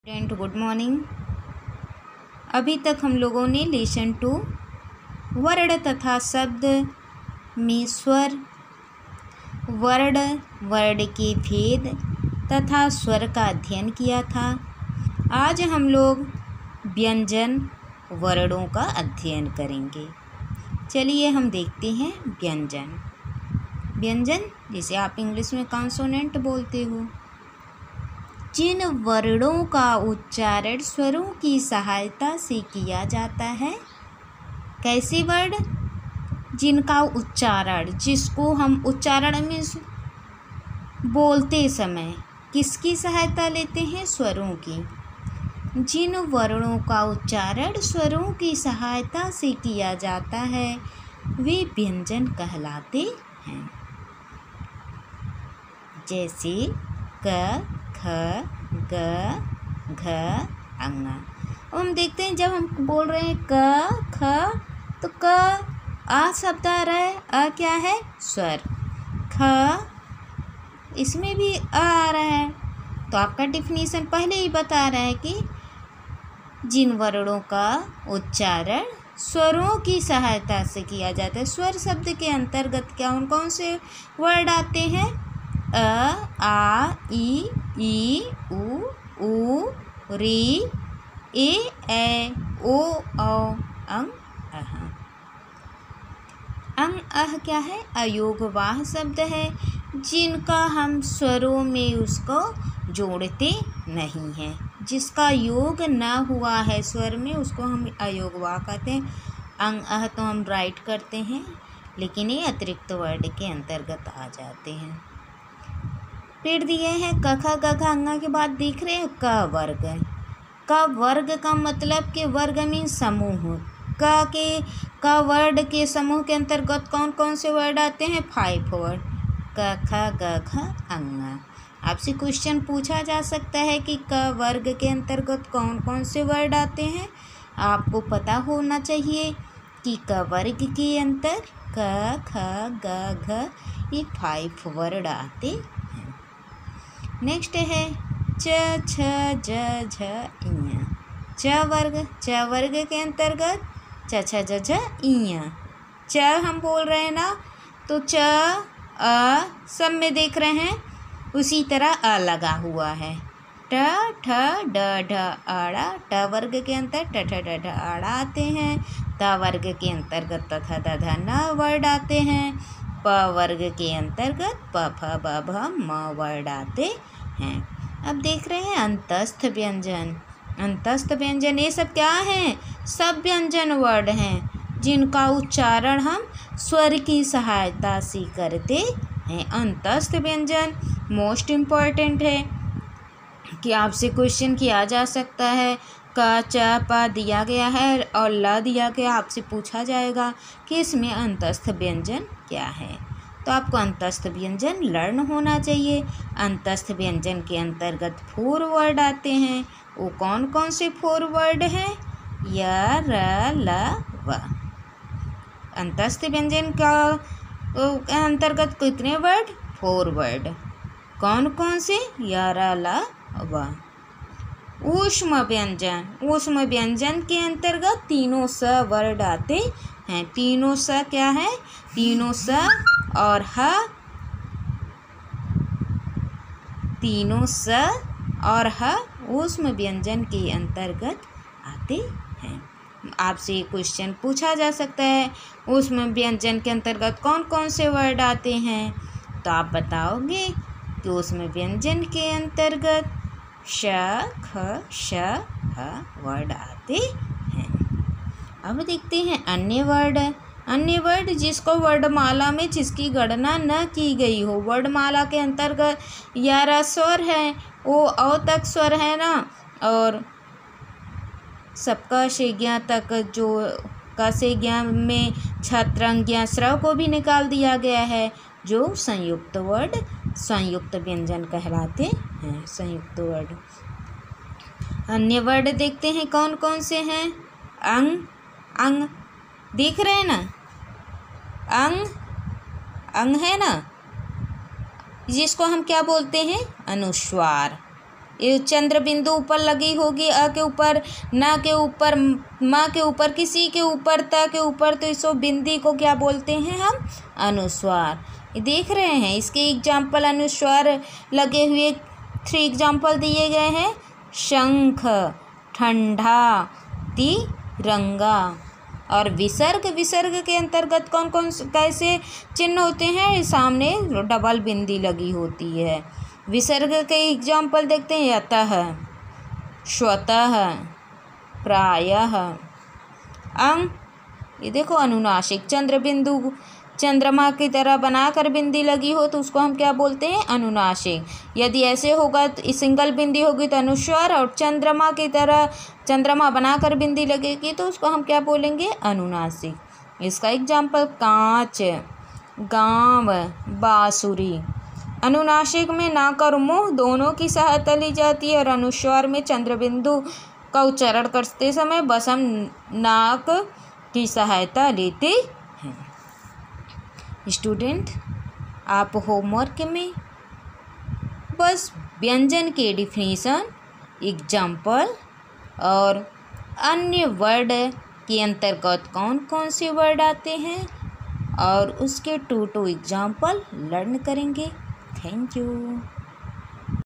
Student good morning. अभी तक हम लोगों ने लेसन 2 वर्ड तथा शब्द में स्वर, वर्ड के भेद तथा स्वर का अध्ययन किया था। आज हम लोग व्यंजन वर्णों का अध्ययन करेंगे। चलिए हम देखते हैं व्यंजन। व्यंजन जिसे आप इंग्लिश में कॉन्सोनेंट बोलते हो, जिन वर्णों का उच्चारण स्वरों की सहायता से किया जाता है। कैसे वर्ड? जिनका उच्चारण, जिसको हम उच्चारण में बोलते समय किसकी सहायता लेते हैं? स्वरों की। जिन वर्णों का उच्चारण स्वरों की सहायता से किया जाता है वे व्यंजन कहलाते हैं। जैसे क, ख, ग, घ, अंग। अब हम देखते हैं जब हम बोल रहे हैं क, ख, तो क आ शब्द आ रहा है। अ क्या है? स्वर। ख इसमें भी आ रहा है। तो आपका डिफिनीशन पहले ही बता रहा है कि जिन वर्णों का उच्चारण स्वरों की सहायता से किया जाता है। स्वर शब्द के अंतर्गत कौन कौन से वर्ड आते हैं? अ, आ, ई, उ, री, ए, ओ, अंग, अह। अंग, अह क्या है? अयोगवाह शब्द है, जिनका हम स्वरों में उसको जोड़ते नहीं हैं। जिसका योग न हुआ है स्वर में उसको हम अयोगवाह कहते हैं। अंग, अह तो हम राइट करते हैं, लेकिन ये अतिरिक्त वर्ड के अंतर्गत आ जाते हैं। फिर दिए हैं क, ख, ग, घ, अंग के बाद देख रहे हैं क वर्ग। क वर्ग का मतलब कि वर्ग में समूह। क वर्ड के समूह के अंतर्गत कौन कौन से वर्ड आते हैं? 5 वर्ड। क, ख, ग, घ, अंग। आपसे क्वेश्चन पूछा जा सकता है कि क वर्ग के अंतर्गत कौन कौन से वर्ड आते हैं। आपको पता होना चाहिए कि क वर्ग के अंतर क, ख, ग, घ ये 5 वर्ड आते हैं। नेक्स्ट है च, छ, ज, झ, इं। च वर्ग के अंतर्गत च, छ, ज, झ, इं। च हम बोल रहे हैं ना, तो च अ सब में देख रहे हैं उसी तरह अ लगा हुआ है। ट, ठ, ड, ढ, अड़ा। ट वर्ग के अंतर ट, ठ, ड, ढ, अड़ा आते हैं। त वर्ग के अंतर्गत त, थ, द, ध, न वर्ड आते हैं। प वर्ग के अंतर्गत प, फ, ब, भ, म वर्ड आते हैं। अब देख रहे हैं अंतस्थ व्यंजन। अंतस्थ व्यंजन ये सब क्या हैं? सब व्यंजन वर्ड हैं, जिनका उच्चारण हम स्वर की सहायता से करते हैं। अंतस्थ व्यंजन मोस्ट इम्पॉर्टेंट है कि आपसे क्वेश्चन किया जा सकता है। क, च, प दिया गया है और ल दिया गया, आपसे पूछा जाएगा कि इसमें अंतस्थ व्यंजन क्या है। तो आपको अंतस्थ व्यंजन लर्न होना चाहिए। अंतस्थ व्यंजन के अंतर्गत 4 वर्ड आते हैं। वो कौन कौन से 4 वर्ड हैं? य, र, ल, व। अंतस्थ व्यंजन का अंतर्गत कितने वर्ड? 4 वर्ड। कौन कौन से? य, र, ल, व। ऊष्म व्यंजन के अंतर्गत तीनों स वर्ड आते हैं। तीनों स क्या है? तीनों स और ह, तीनों स और ह ऊष्म व्यंजन के अंतर्गत आते हैं। आपसे क्वेश्चन पूछा जा सकता है ऊष्म व्यंजन के अंतर्गत कौन कौन से वर्ड आते हैं। तो आप बताओगे कि ऊष्म व्यंजन के अंतर्गत श, ख, श, ह वर्ड आते हैं। अब देखते हैं अन्य वर्ड। अन्य वर्ड जिसको वर्णमाला में जिसकी गणना न की गई हो। वर्णमाला के अंतर्गत या स्वर है, वो अ तक स्वर है ना, और सबका से ज्ञ तक जो का से ज्ञ में छत्रंग ज्ञ स्रव को भी निकाल दिया गया है, जो संयुक्त वर्ड संयुक्त व्यंजन कहलाते हैं। संयुक्त वर्ड। अन्य वर्ड देखते हैं कौन कौन से हैं। अंग देख रहे हैं ना, अंग है ना, जिसको हम क्या बोलते हैं? अनुस्वार। ये चंद्र बिंदु ऊपर लगी होगी, अ के ऊपर, न के ऊपर, म के ऊपर, किसी के ऊपर, त के ऊपर, तो इस बिंदी को क्या बोलते हैं हम? अनुस्वार। ये देख रहे हैं, इसके एग्जाम्पल अनुस्वार लगे हुए 3 एग्जाम्पल दिए गए हैं। शंख, ठंडा, तिरंगा। और विसर्ग, विसर्ग के अंतर्गत कौन कौन कैसे चिन्ह होते हैं? सामने डबल बिंदी लगी होती है। विसर्ग के एग्जाम्पल देखते हैं, यतः, स्वतः, प्रायः। ये देखो अनुनासिक, चंद्र बिंदु चंद्रमा की तरह बनाकर बिंदी लगी हो तो उसको हम क्या बोलते हैं? अनुनासिक। यदि ऐसे होगा तो सिंगल बिंदी होगी तो अनुस्वार, और चंद्रमा की तरह चंद्रमा बनाकर बिंदी लगेगी तो उसको हम क्या बोलेंगे? अनुनासिक। इसका एग्जाम्पल कांच, गांव, बांसुरी। अनुनासिक में नाक और मुंह दोनों की सहायता ली जाती है, और अनुस्वार में चंद्र बिंदु का उच्चारण करते समय बस हम नाक की सहायता लेते हैं। स्टूडेंट, आप होमवर्क में बस व्यंजन के डिफिनीशन, एग्जाम्पल और अन्य वर्ड के अंतर्गत कौन कौन से वर्ड आते हैं और उसके 2 एग्जाम्पल लर्न करेंगे। Thank you.